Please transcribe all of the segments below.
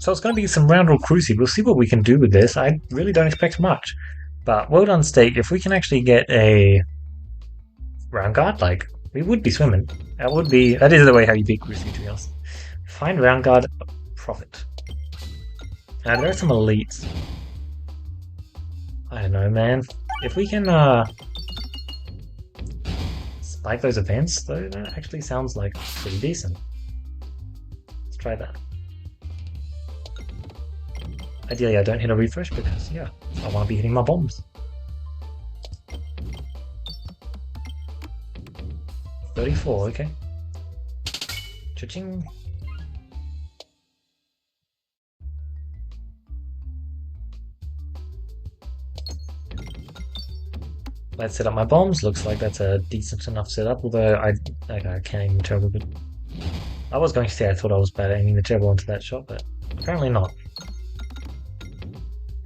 So it's going to be some Roundrel Cruci. We'll see what we can do with this. I really don't expect much. But well done, Stake. If we can actually get a Round Guard, like, we would be swimming. That is the way how you beat Cruci, to be honest. Find Round Guard, profit. There are some elites. I don't know, man. If we can, spike those events, though, that actually sounds like pretty decent. Let's try that. Ideally, I don't hit a refresh because, yeah, I want to be hitting my bombs. 34, okay. Cha-ching. Let's set up my bombs. Looks like that's a decent enough setup, although I can't aim the turbo good. I was going to say I thought I was bad at aiming the turbo onto that shot, but apparently not.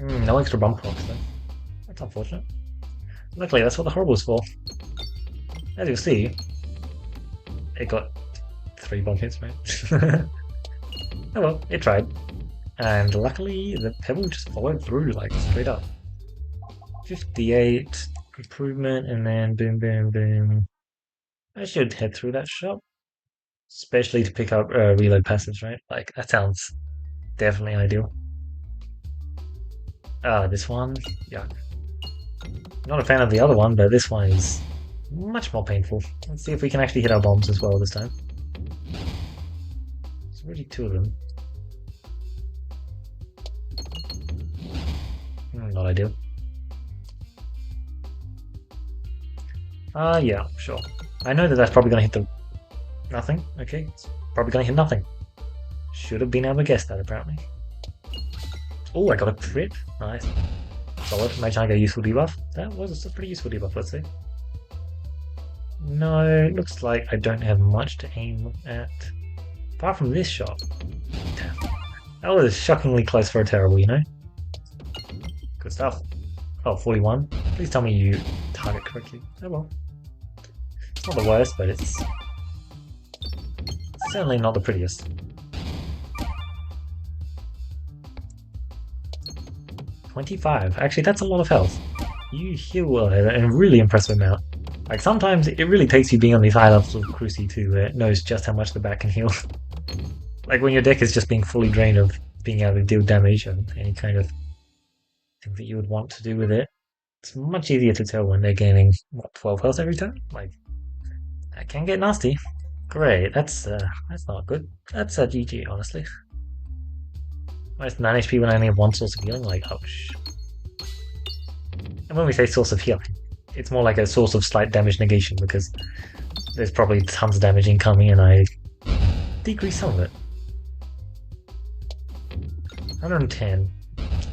No extra bump rocks though. That's unfortunate. Luckily, that's what the Horrible's for. As you'll see, it got 3 bomb hits, right? Oh well, it tried. And luckily, the pebble just followed through, like, straight up. 58 improvement, and then boom, boom, boom. I should head through that shop. Especially to pick up reload passives, right? Like, that sounds definitely ideal. This one, yuck. Not a fan of the other one, but this one is much more painful. Let's see if we can actually hit our bombs as well this time. There's already 2 of them. Not ideal. Yeah, sure. I know that that's probably going to hit the... Nothing? Okay, it's probably going to hit nothing. Should have been able to guess that, apparently. Oh, I got a crit. Nice. Solid. Imagine I get a useful debuff. That was a pretty useful debuff, let's see. No, it looks like I don't have much to aim at. Apart from this shot. Damn. That was shockingly close for a terrible, you know? Good stuff. Oh, 41. Please tell me you target correctly. Oh well. It's not the worst, but it's certainly not the prettiest. 25. Actually, that's a lot of health. You heal a really impressive amount. Like, sometimes it really takes you being on these high levels of Cruci to knows just how much the back can heal. Like, when your deck is just being fully drained of being able to deal damage and any kind of thing that you would want to do with it. It's much easier to tell when they're gaining, what, 12 health every turn? Like, that can get nasty. Great, that's not good. That's a GG, honestly. Most 9 HP when I only have 1 source of healing, like, ouch. And when we say source of healing, it's more like a source of slight damage negation, because there's probably tons of damage incoming and I decrease some of it. 110.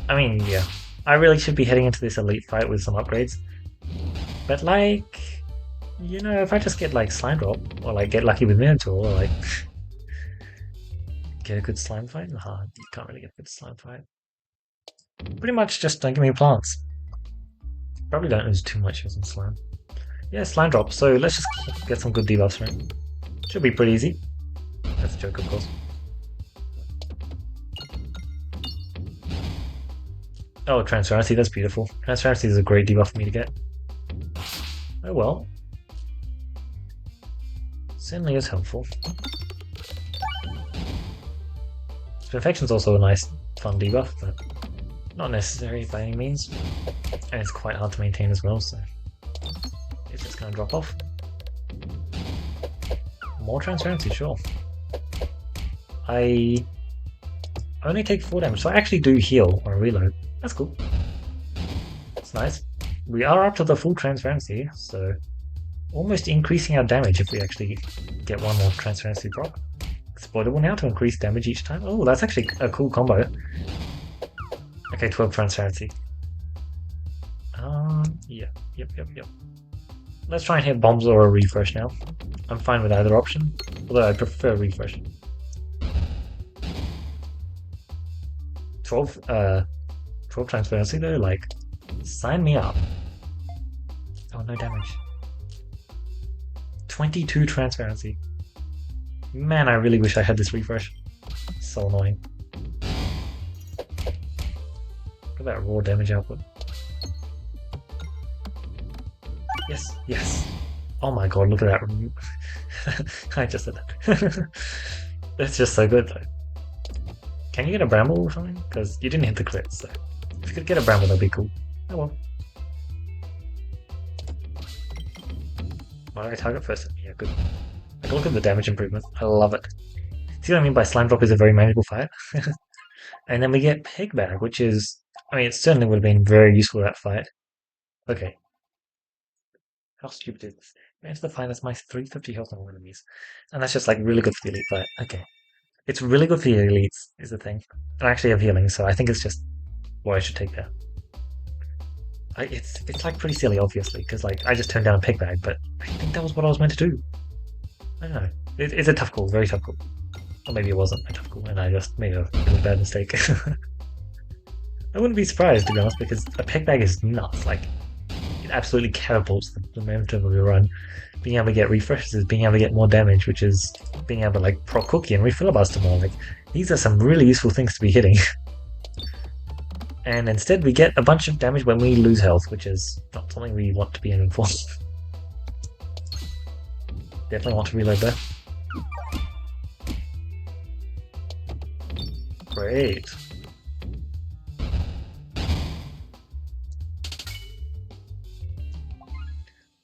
I mean, yeah. I really should be heading into this elite fight with some upgrades. But, like, you know, if I just get, like, slime drop, or, like, get lucky with Minotaur, or, like, get a good slime fight? Nah, you can't really get a good slime fight. Pretty much just don't give me plants. Probably don't lose too much using slime. Yeah, slime drop, so let's just get some good debuffs, right? Should be pretty easy. That's a joke, of course. Oh, transparency, that's beautiful. Transparency is a great debuff for me to get. Oh well. Certainly is helpful. Perfection's also a nice, fun debuff, but not necessary by any means. And it's quite hard to maintain as well, so it's just going to drop off. More transparency, sure. I only take 4 damage, so I actually do heal on a reload. That's cool. That's nice. We are up to the full transparency, so almost increasing our damage if we actually get 1 more transparency drop. Exploitable now to increase damage each time. Oh, that's actually a cool combo. Okay, 12 transparency. Yep. Let's try and hit bombs or a refresh now. I'm fine with either option, although I prefer refresh. 12 transparency though, like, sign me up. Oh, no damage. 22 transparency. Man, I really wish I had this refresh. So annoying. Look at that raw damage output. Yes, yes. Oh my god, look at that. I just said that. It's just so good though. Can you get a bramble or something? Because you didn't hit the crit, so if you could get a bramble, that'd be cool. Oh well. Why do I target first? Yeah, good. Like, look at the damage improvement. I love it. See what I mean by Slime Drop is a very manageable fight? And then we get Peg Bag, which is... I mean, it certainly would have been very useful that fight. Okay. How stupid is this? Manage the fight, that's my 350 health on enemies. And that's just like really good for the elite fight. Okay. It's really good for the elites, is the thing. I actually have healing, so I think it's just what I should take there. It's like pretty silly, obviously, because like I just turned down a Peg Bag, but I think that was what I was meant to do. I don't know. It's a tough call, very tough call. Or maybe it wasn't a tough call, and I just made a really bad mistake. I wouldn't be surprised, to be honest, because a Peg Bag is nuts. Like, it absolutely catapults the momentum of your run. Being able to get refreshes, being able to get more damage, which is being able to like proc cookie and refilibuster more. Like, these are some really useful things to be hitting. And instead we get a bunch of damage when we lose health, which is not something we want to be aiming for. Definitely want to reload there. Great.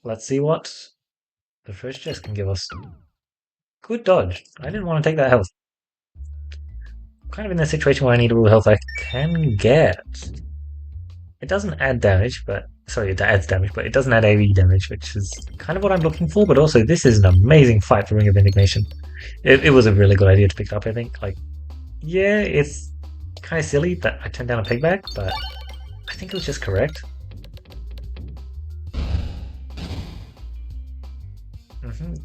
Let's see what the first chest can give us. Good dodge. I didn't want to take that health. I'm kind of in a situation where I need all the health I can get. It doesn't add damage, but... Sorry, it adds damage, but it doesn't add AoE damage, which is kind of what I'm looking for, but also this is an amazing fight for Ring of Indignation. It was a really good idea to pick it up, I think. Like, yeah, it's kind of silly that I turned down a Peg Bag, but I think it was just correct.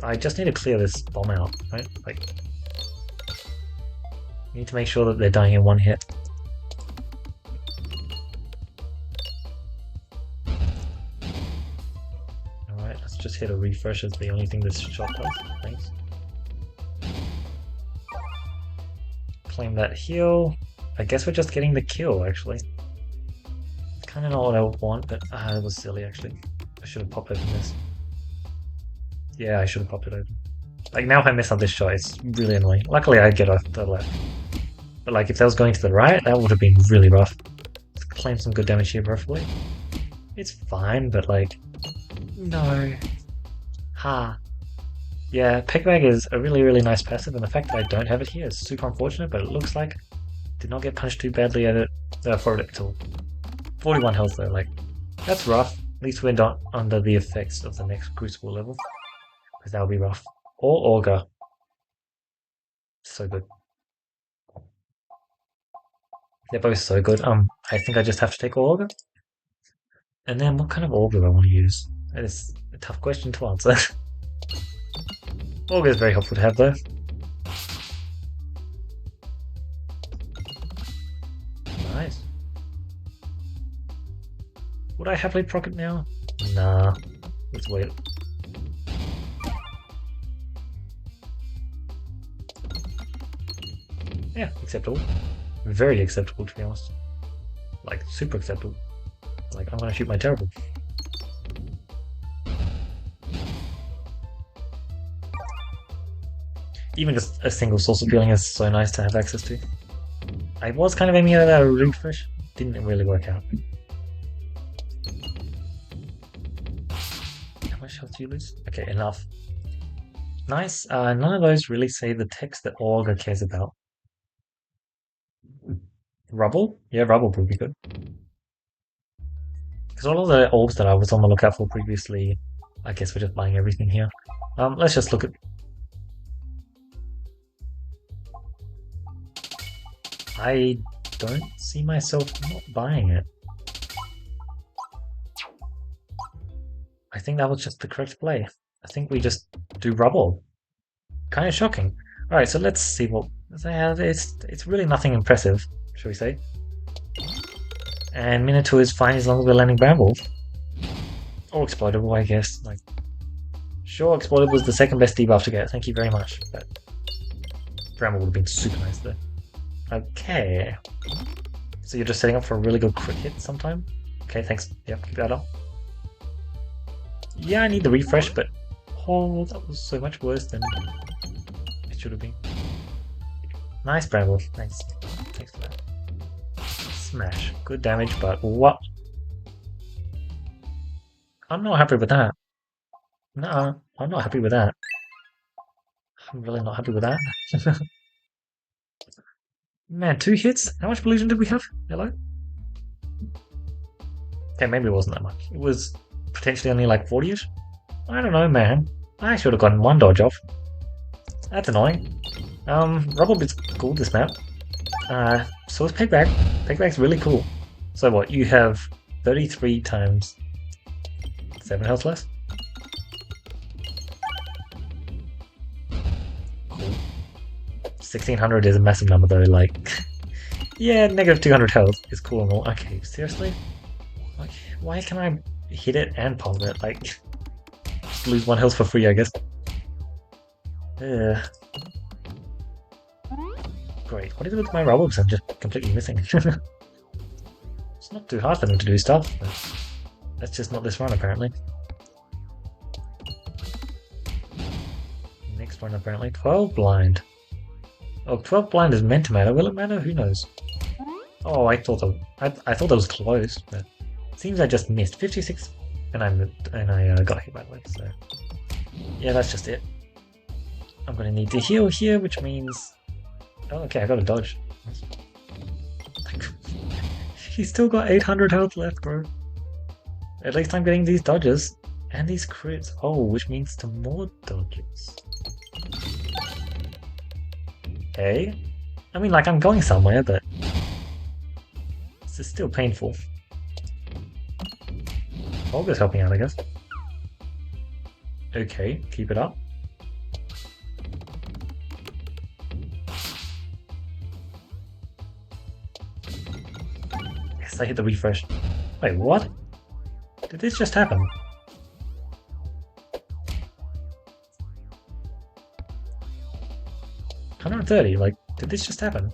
I just need to clear this bomb out, right? Like, need to make sure that they're dying in one hit. Alright, let's just hit a refresh as the only thing this shot does. Thanks. Claim that heal. I guess we're just getting the kill, actually. It's kind of not what I want, but it was silly, actually. I should have popped open this. Yeah, I should have popped it open. Like, now if I miss on this shot, it's really annoying. Luckily, I get off the left. But, like, if that was going to the right, that would have been really rough. Let's claim some good damage here, preferably. It's fine, but, like... No. Ha. Yeah, Peg Bag is a really, really nice passive, and the fact that I don't have it here is super unfortunate, but it looks like I did not get punched too badly at it for it at all. 41 health, though, like, that's rough. At least we're not under the effects of the next Cruciball level. Because that would be rough. Or Augur. So good. They're both so good. I think I just have to take Augur. And then what kind of Augur do I want to use? That is a tough question to answer. Augur is very helpful to have though. Nice. Would I happily proc it now? Nah. Let's wait. Yeah, acceptable. Very acceptable, to be honest. Like, super acceptable. Like, I'm gonna shoot my terrible. Even just a single source of healing is so nice to have access to. I was kind of aiming at a refresh. Didn't really work out. How much health do you lose? Okay, enough. Nice. None of those really say the text that Augur cares about. Rubble? Yeah, Rubble would be good. Because all of the orbs that I was on the lookout for previously, I guess we're just buying everything here. Let's just look at... I don't see myself not buying it. I think that was just the correct play. I think we just do Rubble. Kind of shocking. Alright, so let's see what... It's really nothing impressive, shall we say. And Minotaur is fine as long as we're landing Bramble. Or Exploitable, I guess. Like, sure, Exploitable was the second best debuff to get, thank you very much. But Bramble would have been super nice though. Okay. So you're just setting up for a really good crit hit sometime? Okay, thanks. Yep, keep that up. Yeah, I need the refresh, but oh, that was so much worse than it should have been. Nice, Bramble. Thanks. Thanks for that. Smash. Good damage, but what? I'm not happy with that. No, I'm not happy with that. I'm really not happy with that. Man, 2 hits? How much illusion did we have? Hello? Okay, maybe it wasn't that much. It was potentially only like 40-ish? I don't know, man. I should have gotten 1 dodge off. That's annoying. Rubborb is cool, this map. So is Pegbag. Pegbag's really cool. So what, you have 33 times 7 health less? Cool. 1600 is a massive number though, like... yeah, negative 200 health is cool and all. Okay, seriously? Like, why can I hit it and palm it? Like, just lose 1 health for free, I guess. Yeah. Great. What is it with my Robobs? I'm just completely missing. It's not too hard for them to do stuff, but that's just not this run, apparently. Next one, apparently. 12 blind. Oh, 12 blind is meant to matter. Will it matter? Who knows? Oh, I thought that was close, but it seems I just missed 56, and I got hit by the way. So yeah, that's just it. I'm gonna need to heal here, which means oh, okay, I got a dodge. He's still got 800 health left, bro. At least I'm getting these dodges and these crits. Oh, which means to more dodges. Okay. I mean, like, I'm going somewhere, but this is still painful. Olga's helping out, I guess. Okay, keep it up. Yes, I hit the refresh. Wait, what? Did this just happen? $130, like, did this just happen?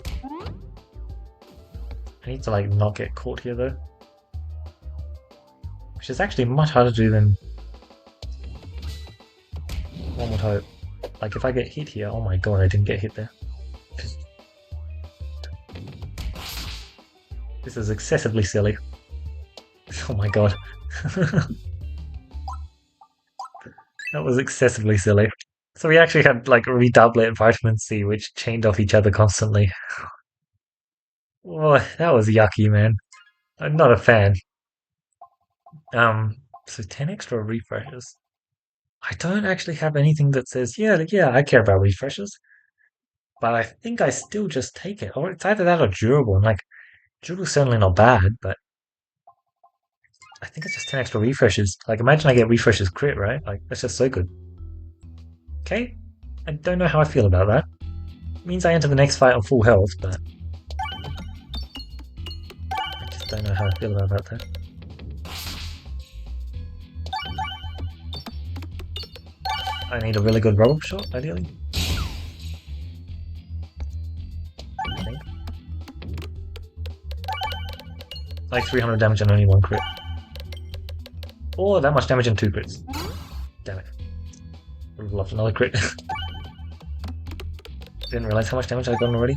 I need to, like, not get caught here, though. Which is actually much harder to do than one would hope. Like, if I get hit here, oh my god, I didn't get hit there. This is excessively silly. Oh my god. That was excessively silly. So we actually had like Redouble and Vitamin C, which chained off each other constantly. Oh, that was yucky, man. I'm not a fan. So 10 extra refreshes. I don't actually have anything that says, yeah, I care about refreshes. But I think I still just take it. Or it's either that or durable. And like, durable's certainly not bad, but I think it's just 10 extra refreshes. Like, imagine I get refreshes crit, right? Like, that's just so good. Okay, I don't know how I feel about that. It means I enter the next fight on full health, but I just don't know how I feel about that. I need a really good Rubborb shot, ideally. I think. Like 300 damage and only 1 crit. Or that much damage and 2 crits. Damn it. Would have loved another crit. Didn't realize how much damage I'd gotten already.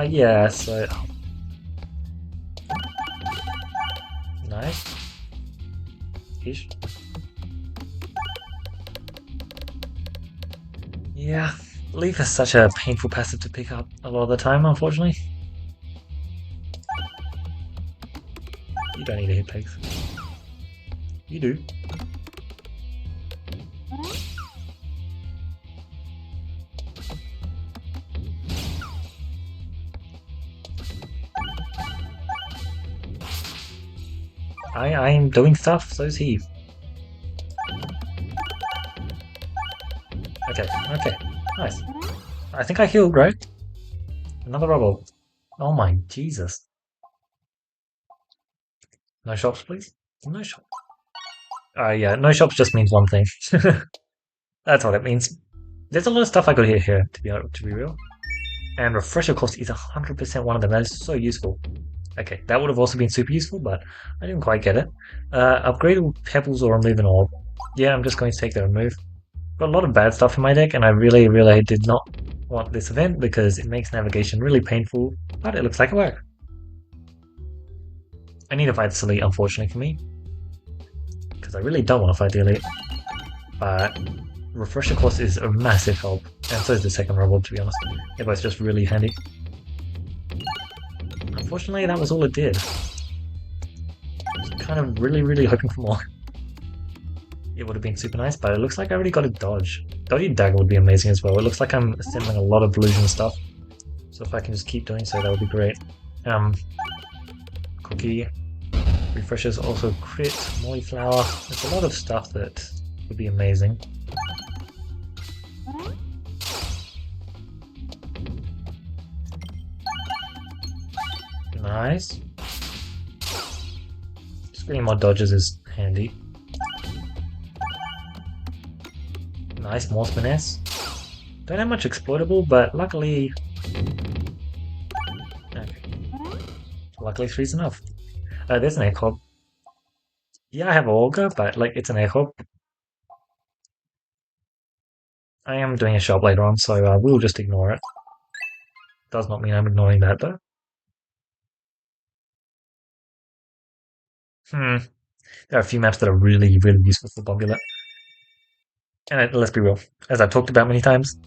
Yeah, so... Nice. Ish. Yeah, Leaf is such a painful passive to pick up a lot of the time, unfortunately. You don't need to hit pegs. You do. I'm doing stuff, so is he. Okay, nice. I think I healed, right? Another Rubborb. Oh my Jesus. No shops, please? No shops. Yeah, no shops just means one thing. That's what it means. There's a lot of stuff I got here to be real. And refresher course is 100% one of them. That is so useful. Okay, that would have also been super useful, but I didn't quite get it. Upgradable pebbles or remove an orb. Yeah, I'm just going to take the remove. Got a lot of bad stuff in my deck, and I really, really did not want this event because it makes navigation really painful, but it looks like it worked. I need to fight Silly, unfortunately for me, because I really don't want to fight the Elite. But Refresher Course is a massive help, and so is the second Rubborb, to be honest. They're both just really handy. Unfortunately, that was all it did. I was kind of really, really hoping for more. It would have been super nice, but it looks like I already got a dodge. Dodgy Dagger would be amazing as well. It looks like I'm assembling a lot of illusion stuff. So if I can just keep doing so, that would be great. Cookie. Refreshers also crit, Molly Flower. There's a lot of stuff that would be amazing. Nice. Just getting more dodges is handy. Nice, more finesse. Don't have much exploitable, but luckily... Okay. Luckily 3's enough. There's an Echo. Yeah, I have Olga, but like it's an Echo. I am doing a shop later on, so we'll just ignore it. Does not mean I'm ignoring that though. There are a few maps that are really, really useful for Bombula. And let's be real, as I've talked about many times,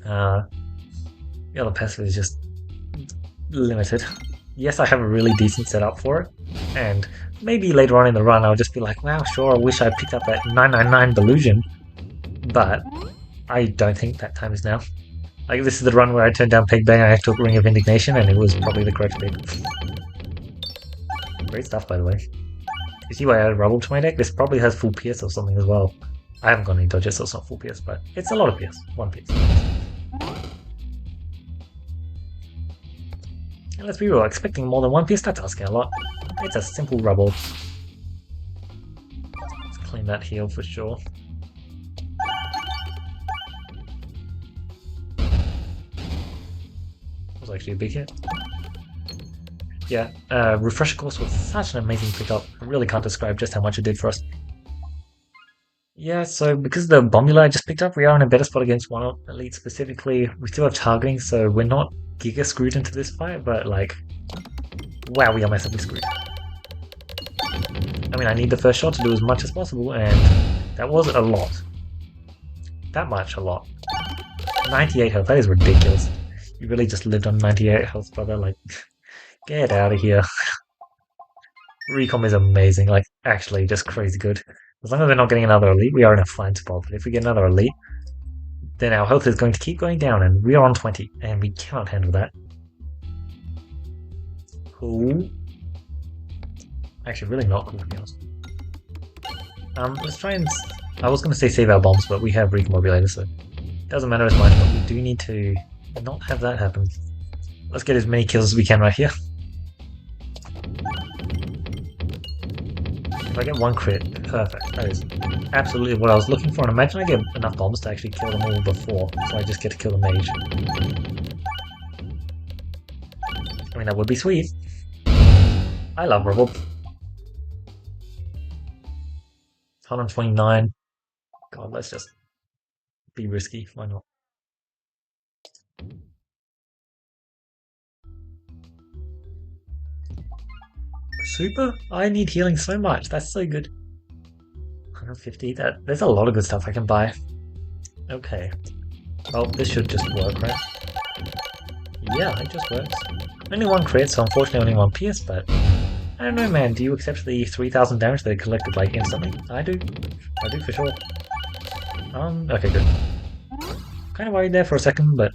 the other passive is just limited. Yes, I have a really decent setup for it, and maybe later on in the run I'll just be like, wow, sure, I wish I picked up that 999 Delusion, but I don't think that time is now. Like, this is the run where I turned down Pegbang, I took Ring of Indignation, and it was probably the correct pick. Great stuff, by the way. You see why I added Rubble to my deck? This probably has full PS or something as well. I haven't got any dodges, so it's not full PS, but it's a lot of PS. 1 PS. And let's be real, expecting more than 1 PS, that's asking a lot. It's a simple Rubble. Let's clean that heal for sure. That was actually a big hit. Yeah, Refresher Course was such an amazing pickup. I really can't describe just how much it did for us. Yeah, so because of the Bombula I just picked up, we are in a better spot against one elite specifically. We still have targeting, so we're not giga screwed into this fight, but like, wow, we are massively screwed. I mean, I need the first shot to do as much as possible, and that was a lot. That much, a lot. 98 health, that is ridiculous. You really just lived on 98 health, brother, like, get out of here. Recom is amazing, like, actually just crazy good. As long as we're not getting another elite, we are in a fine spot. But if we get another elite, then our health is going to keep going down, and we are on 20, and we cannot handle that. Cool. Actually, really not cool, to be honest. Let's try and... I was going to say save our bombs, but we have Recombobulator, so it doesn't matter as much, but we do need to not have that happen. Let's get as many kills as we can right here. If I get 1 crit, perfect. That is absolutely what I was looking for. And imagine I get enough bombs to actually kill them all before, so I just get to kill the mage. I mean, that would be sweet. I love Rubborb. 129. God, let's just be risky. Why not? Super? I need healing so much. That's so good. 150. There's a lot of good stuff I can buy. Okay. Well, this should just work, right? Yeah, it just works. Only 1 crit, so unfortunately only 1 PS, but I don't know, man. Do you accept the 3,000 damage that it collected like instantly? I do. I do for sure. Okay, good. Kind of worried there for a second, but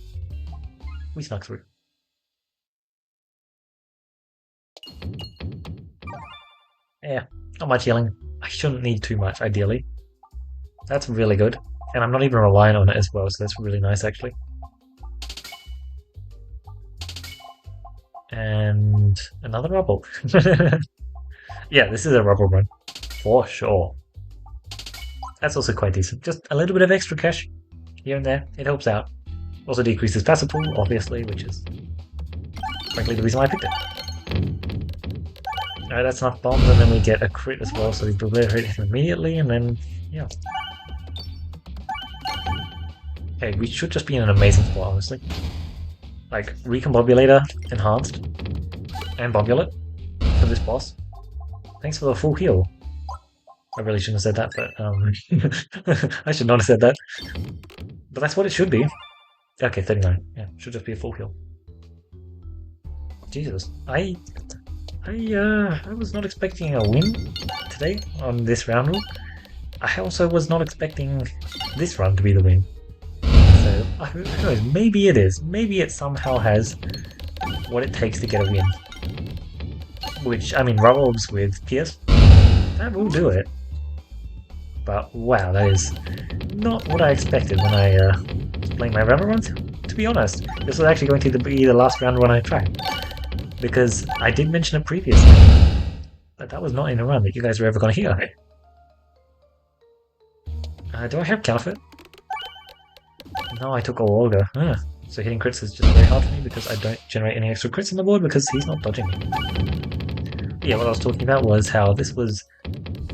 we snuck through. Yeah, not much healing. I shouldn't need too much, ideally. That's really good. And I'm not even relying on it as well, so that's really nice, actually. And another Rubble. Yeah, this is a Rubble run. For sure. That's also quite decent. Just a little bit of extra cash. here and there. It helps out. Also decreases passive pool, obviously, which is frankly the reason why I picked it. Alright, that's enough bombs, and then we get a crit as well, so we obliterate him immediately, and then, yeah. Okay, we should just be in an amazing spot, honestly. Like, Recombobulator enhanced, and Bombulate for this boss. Thanks for the full heal. I really shouldn't have said that, but, I should not have said that. But that's what it should be. Okay, 39. Yeah, should just be a full heal. Jesus. I was not expecting a win today on this round. I also was not expecting this run to be the win. So, who knows, maybe it is. Maybe it somehow has what it takes to get a win. Which, I mean, Rubborbs with Pierce, that will do it. But wow, that is not what I expected when I was playing my round runs. To be honest, this was actually going to be the last round run I tried. Because I did mention it previously, but that was not in a run that you guys were ever going to hear. Do I have counterfeit? No, I took all Olga. So hitting crits is just very hard for me because I don't generate any extra crits on the board because he's not dodging me. Yeah, what I was talking about was how this was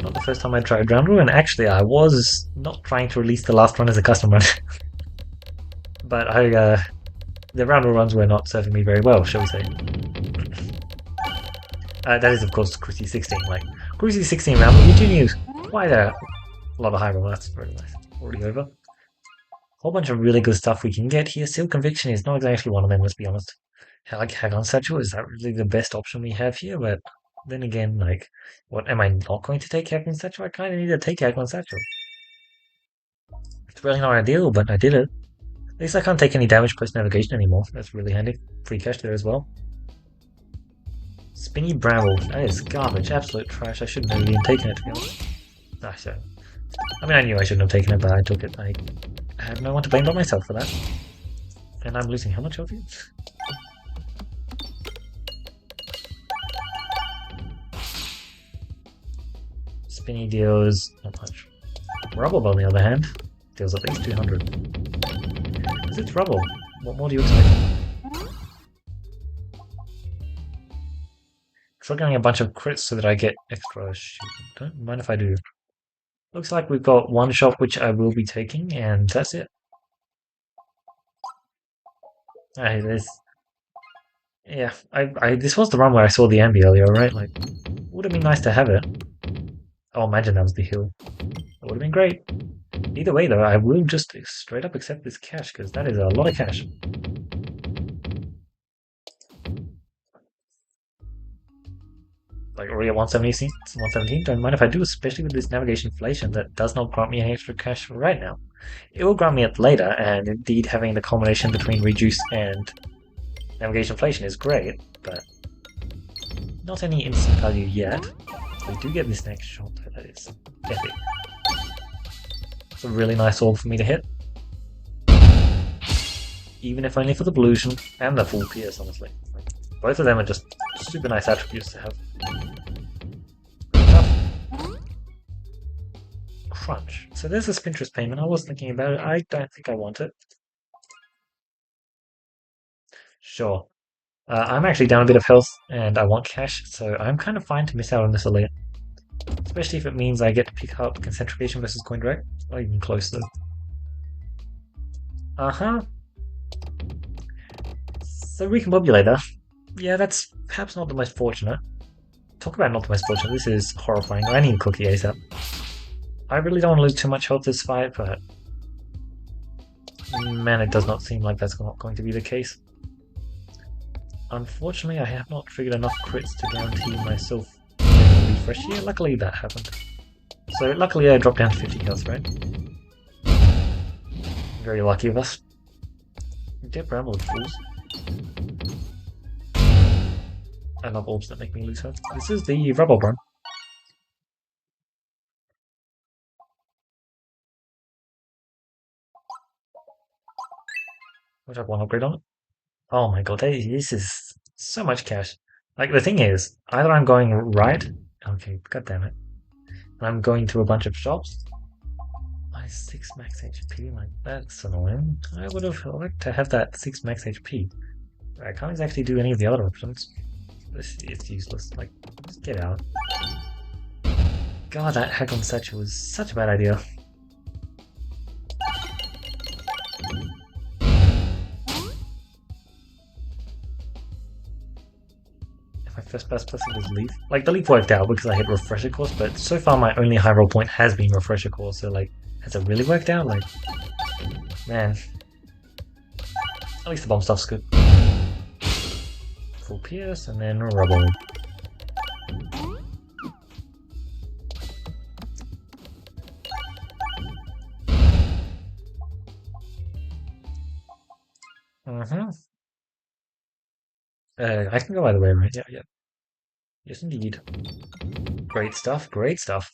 not the first time I tried Roundrel, and actually I was not trying to release the last run as a custom run. But the Roundrel runs were not serving me very well, shall we say. That is, of course, Cruci 16. Like, Cruci 16 Roundrel, you do use quite a lot of high roll. That's very nice. Already over. Whole bunch of really good stuff we can get here. Seal Conviction is not exactly one of them, let's be honest. Like, Hag-on Satchel, is that really the best option we have here? But then again, like, what, am I not going to take Hag-on Satchel? I kind of need to take Hag-on Satchel. It's really not ideal, but I did it. At least I can't take any damage post-navigation anymore. That's really handy. Free cash there as well. Spinny Bramble. That is garbage. Absolute trash. I shouldn't have even taken it, to be honest. I mean, I knew I shouldn't have taken it, but I took it. I have no one to blame but myself for that. And I'm losing how much health here? Spinny deals not much. Rubborb, on the other hand, deals at least 200. Because it's Rubborb. What more do you expect? I'm getting a bunch of crits so that I get extra shoot. Don't mind if I do. Looks like we've got one shot which I will be taking, and that's it. Yeah, this was the run where I saw the ambi earlier, right? Like, would have been nice to have it. Oh, imagine that was the hill. That would have been great. Either way, though, I will just straight up accept this cash, because that is a lot of cash. Like, already at 117, don't mind if I do, especially with this navigation inflation that does not grant me any extra cash right now. It will grant me it later, and indeed having the combination between reduce and navigation inflation is great, but not any instant value yet. We do get this next shot, though, that is epic. It's a really nice orb for me to hit. Even if only for the Blution and the full Pierce, honestly. Like, both of them are just super nice attributes to have. Crunch. So there's a Spintress payment. I was thinking about it. I don't think I want it. Sure. I'm actually down a bit of health, and I want cash, so I'm kind of fine to miss out on this elite. Especially if it means I get to pick up Concentrication versus Coin Direct. Not even close, though. Uh-huh. So Recombobulator. Yeah, that's perhaps not the most fortunate. Talk about not the most fortunate. This is horrifying. I need a cookie ASAP. I really don't want to lose too much health this fight, but man, it does not seem like that's not going to be the case. Unfortunately, I have not triggered enough crits to guarantee myself a refresh here. Luckily, that happened. So, luckily, I dropped down to 50 health, right? Very lucky of us. Get Bramble with fools. I love orbs that make me lose health. This is the Rubborb run. Which I have one upgrade on it. Oh my god, this is so much cash. Like, the thing is, either I'm going right... Okay, god damn it. And I'm going to a bunch of shops. 6 max HP, like that's annoying. I would have liked to have that 6 max HP. I can't exactly do any of the other options. It's useless, like, just get out. God, that hack on statue was such a bad idea. My first best person was Leaf. Like, the Leaf worked out because I hit Refresher Course, but so far my only high roll point has been Refresher Course, so like, has it really worked out? Like, man. At least the bomb stuff's good. Full Pierce, and then Rubborb. I can go either way, right? Yeah. Yes, indeed. Great stuff, great stuff.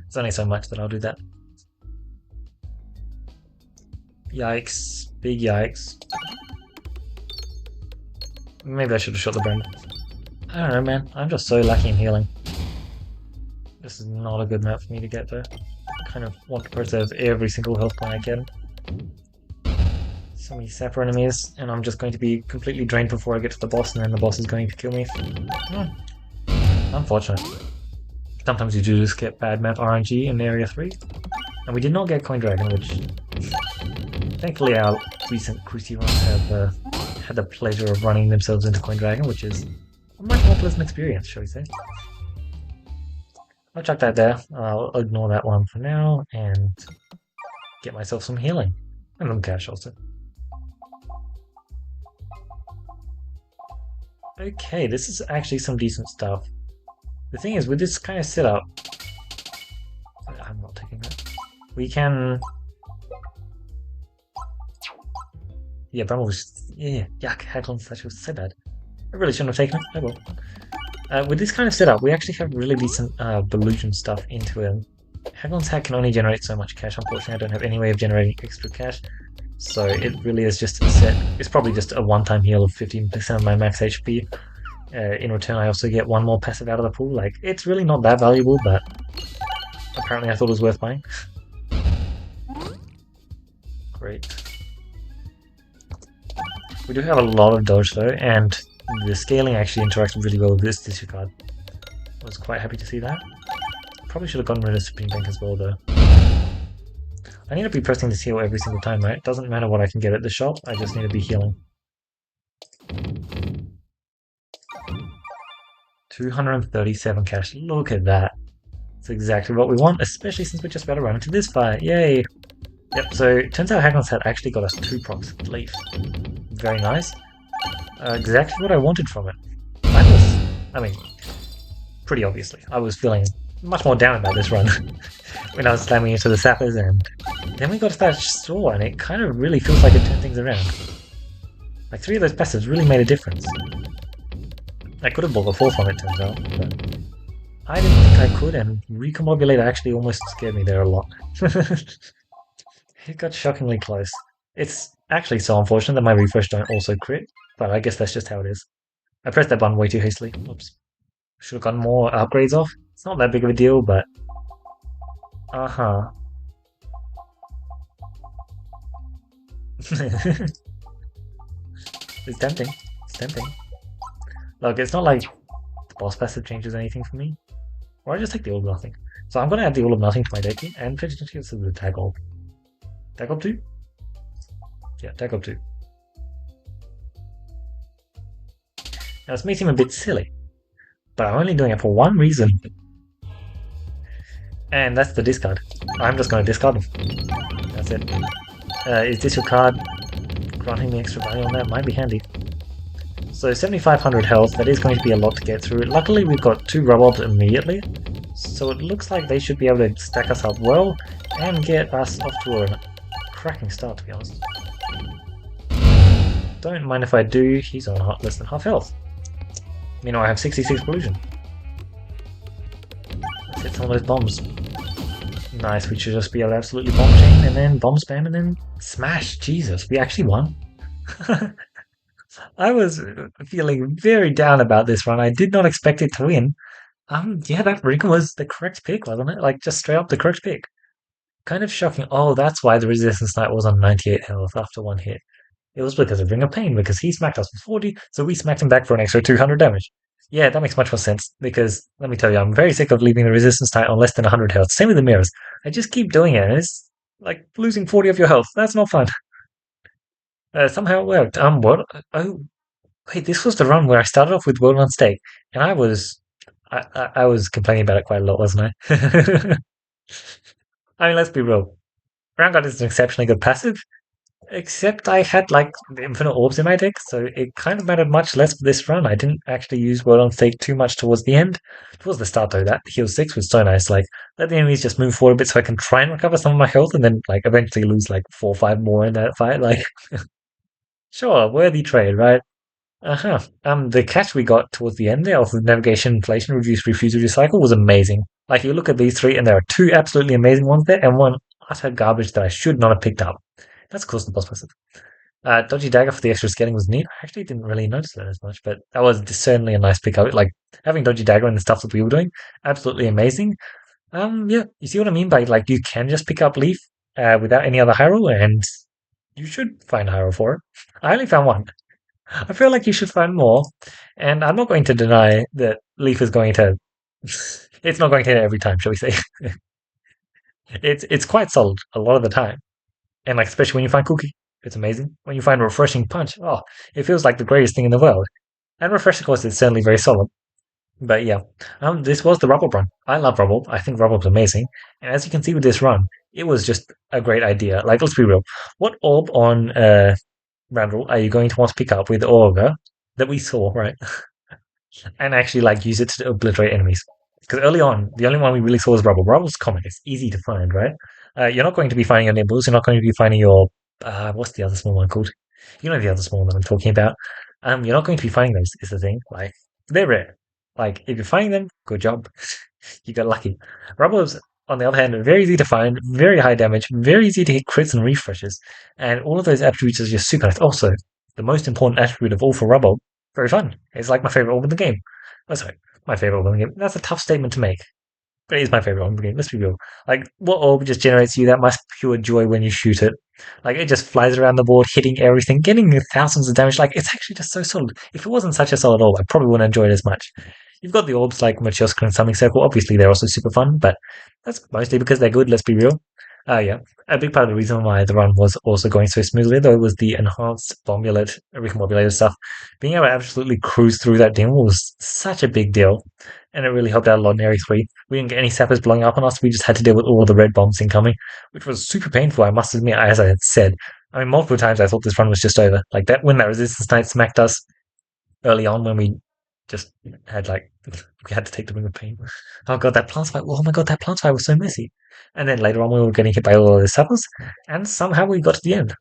It's only so much that I'll do that. Yikes. Big yikes. Maybe I should have shot the brain. I don't know, man. I'm just so lucky in healing. This is not a good map for me to get there. I kind of want to preserve every single health point I can. So many sapper enemies, and I'm just going to be completely drained before I get to the boss, and then the boss is going to kill me. Unfortunate. Sometimes you do just get bad map RNG in Area 3. And we did not get Coin Dragon, which thankfully our recent cruci runs have had the pleasure of running themselves into Coin Dragon, which is a much more pleasant experience, shall we say. I'll chuck that there. I'll ignore that one for now and get myself some healing. And some cash also. Okay, this is actually some decent stuff. The thing is, with this kind of setup... I'm not taking that. We can... Yeah, Bramble was... Yeah, yuck, Haglin statue was so bad. I really shouldn't have taken it. I will. With this kind of setup, we actually have really decent Belusion stuff into it. Haglin's hack can only generate so much cash. Unfortunately, I don't have any way of generating extra cash. So it really is just a set. It's probably just a one-time heal of 15% of my max HP. In return, I also get one more passive out of the pool. Like, it's really not that valuable, but apparently I thought it was worth buying. Great. We do have a lot of dodge though, and the scaling actually interacts really well with this discard. I was quite happy to see that. Probably should have gotten rid of Spin Bank as well though. I need to be pressing this heal every single time, right? It doesn't matter what I can get at the shop, I just need to be healing. 237 cash, look at that. That's exactly what we want, especially since we're just about to run into this fight, yay! Yep, so it turns out Haglin's hat actually got us 2 procs at least. Very nice. Exactly what I wanted from it. I mean, pretty obviously, I was feeling much more down about this run when I was slamming into the sappers, and then we got to that store and it kind of really feels like it turned things around. Like 3 of those passives really made a difference. I could have bought the 4th one, it turns out, but I didn't think I could, and Recombobulator actually almost scared me there a lot. It got shockingly close. It's actually so unfortunate that my refresh don't also crit, but I guess that's just how it is. I pressed that button way too hastily. Oops. Should have gotten more upgrades off. It's not that big of a deal, but... It's tempting. It's tempting. Look, it's not like the boss passive changes anything for me. Or I just take the All of Nothing. So I'm going to add the All of Nothing to my deck and potentially get the Tag Orb. Tag Orb 2? Yeah, Tag Orb 2. Now this may seem a bit silly, but I'm only doing it for one reason. And that's the discard. I'm just going to discard them. That's it. Is this your card? Granting me extra value on that might be handy. So 7,500 health, that is going to be a lot to get through. Luckily we've got 2 Rubbobs immediately, so it looks like they should be able to stack us up well and get us off to a cracking start, to be honest. Don't mind if I do, he's on less than half health. Meanwhile I have 66 Belusion. Let's hit some of those bombs. Nice, we should just be able to absolutely bomb chain and then bomb spam and then smash. Jesus, we actually won. I was feeling very down about this run. I did not expect it to win. Yeah, that ring was the correct pick, wasn't it? Like, just straight up the correct pick. Kind of shocking. Oh, that's why the Resistance Knight was on 98 health after one hit. It was because of Ring of Pain, because he smacked us for 40, so we smacked him back for an extra 200 damage. Yeah, that makes much more sense, because let me tell you, I'm very sick of leaving the Resistance Knight on less than 100 health. Same with the mirrors. I just keep doing it, and it's like losing 40 of your health. That's not fun. Somehow it worked. What? Oh, wait, this was the run where I started off with World on Stake, and I was complaining about it quite a lot, wasn't I? I mean, let's be real. Roundguard is an exceptionally good passive, except I had like the infinite orbs in my deck, so it kind of mattered much less for this run. I didn't actually use World on Stake too much towards the end. Towards the start though, that heal 6 was so nice. Like, let the enemies just move forward a bit so I can try and recover some of my health and then like eventually lose like 4 or 5 more in that fight. Like, sure, worthy trade, right? Uh-huh. The catch we got towards the end there of the navigation, inflation, reduce, refuse, recycle was amazing. Like, you look at these three and there are two absolutely amazing ones there and one utter garbage that I should not have picked up. That's of course the boss person. Dodgy Dagger for the extra scaling was neat. I actually didn't really notice that as much, but that was certainly a nice pickup. Like, having Dodgy Dagger and the stuff that we were doing, absolutely amazing. Yeah, you see what I mean by, like, you can just pick up Leaf without any other hero, and you should find a hero for it. I only found one. I feel like you should find more, and I'm not going to deny that Leaf is going to. It's not going to hit every time, shall we say? It's quite solid a lot of the time. And like especially when you find Cookie, it's amazing. When you find Refreshing Punch, oh, it feels like the greatest thing in the world. And Refreshing Course is certainly very solid. But yeah, this was the Rubborb run. I love Rubborb. I think Rubborb's amazing. And as you can see with this run, it was just a great idea. Like, let's be real. What orb on Roundrel are you going to want to pick up with Augur that we saw, right? And actually like use it to obliterate enemies. Because early on, the only one we really saw was Rubble. Rubble's common. It's easy to find, right? You're not going to be finding your nibbles. You're not going to be finding your what's the other small one called? You know the other small one that I'm talking about. You're not going to be finding those. Is the thing. Like they're rare. Like if you're finding them, good job. You got lucky. Rubble's on the other hand, very easy to find, very high damage, very easy to hit crits and refreshes, and all of those attributes are just super nice. Also, the most important attribute of all for Rubble, very fun. It's like my favorite orb in the game. Oh, sorry, my favorite orb in the game. That's a tough statement to make, but it is my favorite orb in the game. Let's be real. Like, what orb just generates you that much pure joy when you shoot it? Like, it just flies around the board, hitting everything, getting thousands of damage. Like, it's actually just so solid. If it wasn't such a solid orb, I probably wouldn't enjoy it as much. You've got the orbs like Machoska and Summing Circle. Obviously, they're also super fun, but that's mostly because they're good. Let's be real. Yeah, a big part of the reason why the run was also going so smoothly, though, was the enhanced bombulate, recombobulated stuff. Being able to absolutely cruise through that dim was such a big deal, and it really helped out a lot in Area 3. We didn't get any sappers blowing up on us, we just had to deal with all the red bombs incoming, which was super painful, I must admit, as I had said. I mean, multiple times I thought this run was just over. Like that when that Resistance Knight smacked us early on when we just had like we had to take the ring of pain. Oh god, that plant fight! Oh my god, that plant fight was so messy. And then later on, we were getting hit by all of the sappers, and somehow we got to the end.